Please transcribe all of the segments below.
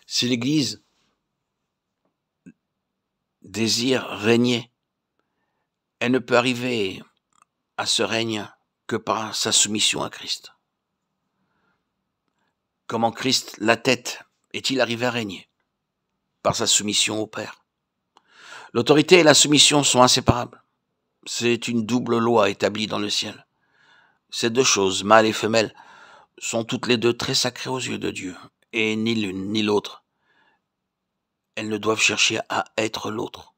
Si l'Église désire régner, elle ne peut arriver à ce règne que par sa soumission à Christ. Comment Christ, la tête, est-il arrivé à régner? Par sa soumission au Père. L'autorité et la soumission sont inséparables. C'est une double loi établie dans le ciel. Ces deux choses, mâle et femelle, sont toutes les deux très sacrées aux yeux de Dieu, et ni l'une ni l'autre. Elles ne doivent chercher à être l'autre.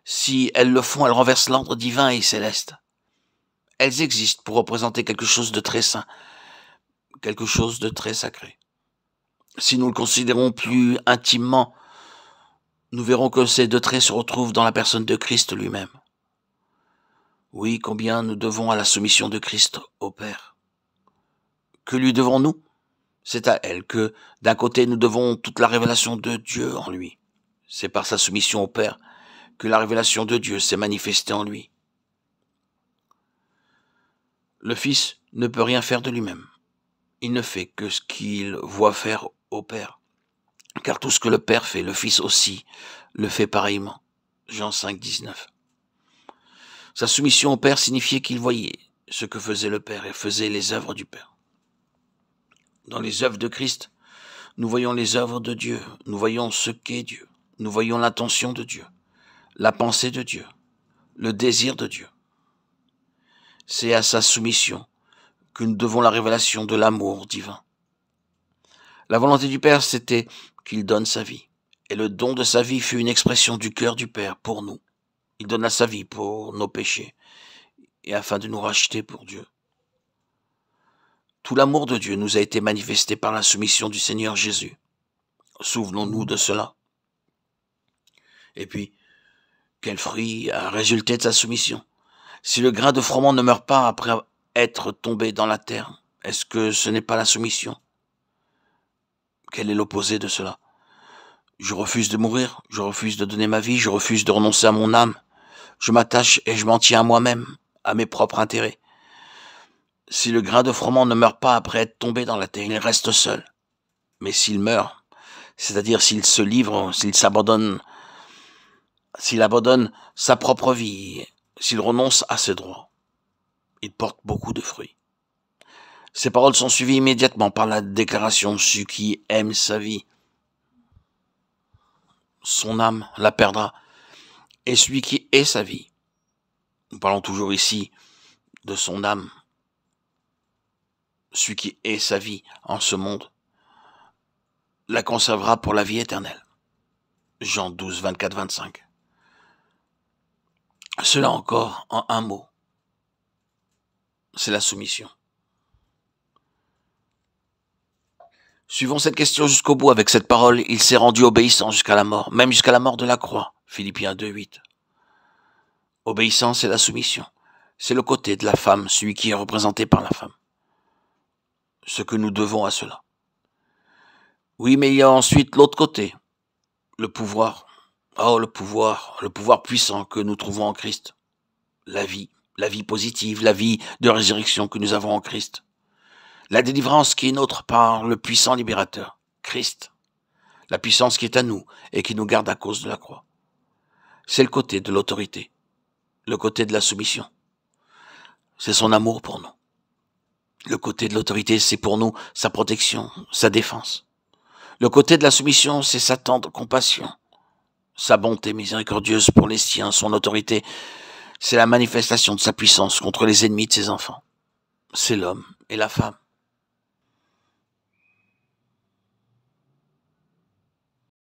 Si elles le font, elles renversent l'ordre divin et céleste. Elles existent pour représenter quelque chose de très saint, quelque chose de très sacré. Si nous le considérons plus intimement, nous verrons que ces deux traits se retrouvent dans la personne de Christ lui-même. Oui, combien nous devons à la soumission de Christ au Père. Que lui devons-nous? C'est à elle que, d'un côté, nous devons toute la révélation de Dieu en lui. C'est par sa soumission au Père que la révélation de Dieu s'est manifestée en lui. Le Fils ne peut rien faire de lui-même. Il ne fait que ce qu'il voit faire au Père. Car tout ce que le Père fait, le Fils aussi le fait pareillement. Jean 5, 19. Sa soumission au Père signifiait qu'il voyait ce que faisait le Père et faisait les œuvres du Père. Dans les œuvres de Christ, nous voyons les œuvres de Dieu, nous voyons ce qu'est Dieu, nous voyons l'intention de Dieu, la pensée de Dieu, le désir de Dieu. C'est à sa soumission que nous devons la révélation de l'amour divin. La volonté du Père, c'était qu'il donne sa vie. Et le don de sa vie fut une expression du cœur du Père pour nous. Il donna sa vie pour nos péchés et afin de nous racheter pour Dieu. Tout l'amour de Dieu nous a été manifesté par la soumission du Seigneur Jésus. Souvenons-nous de cela. Et puis, quel fruit a résulté de sa soumission? Si le grain de froment ne meurt pas après être tombé dans la terre, est-ce que ce n'est pas la soumission? Quel est l'opposé de cela? Je refuse de mourir, je refuse de donner ma vie, je refuse de renoncer à mon âme. Je m'attache et je m'en tiens à moi-même, à mes propres intérêts. Si le grain de froment ne meurt pas après être tombé dans la terre, il reste seul. Mais s'il meurt, c'est-à-dire s'il se livre, s'il abandonne sa propre vie, s'il renonce à ses droits, il porte beaucoup de fruits. Ces paroles sont suivies immédiatement par la déclaration: celui qui aime sa vie, son âme la perdra. Et celui qui est sa vie, nous parlons toujours ici de son âme, celui qui est sa vie en ce monde, la conservera pour la vie éternelle. Jean 12, 24, 25. Cela encore en un mot, c'est la soumission. Suivons cette question jusqu'au bout avec cette parole: il s'est rendu obéissant jusqu'à la mort, même jusqu'à la mort de la croix. Philippiens 2, 8. Obéissant, c'est la soumission. C'est le côté de la femme, celui qui est représenté par la femme. Ce que nous devons à cela. Oui, mais il y a ensuite l'autre côté, le pouvoir. Oh, le pouvoir puissant que nous trouvons en Christ. La vie positive, la vie de résurrection que nous avons en Christ. La délivrance qui est nôtre par le puissant libérateur, Christ. La puissance qui est à nous et qui nous garde à cause de la croix. C'est le côté de l'autorité, le côté de la soumission. C'est son amour pour nous. Le côté de l'autorité, c'est pour nous sa protection, sa défense. Le côté de la soumission, c'est sa tendre compassion, sa bonté miséricordieuse pour les siens, son autorité. C'est la manifestation de sa puissance contre les ennemis de ses enfants. C'est l'homme et la femme.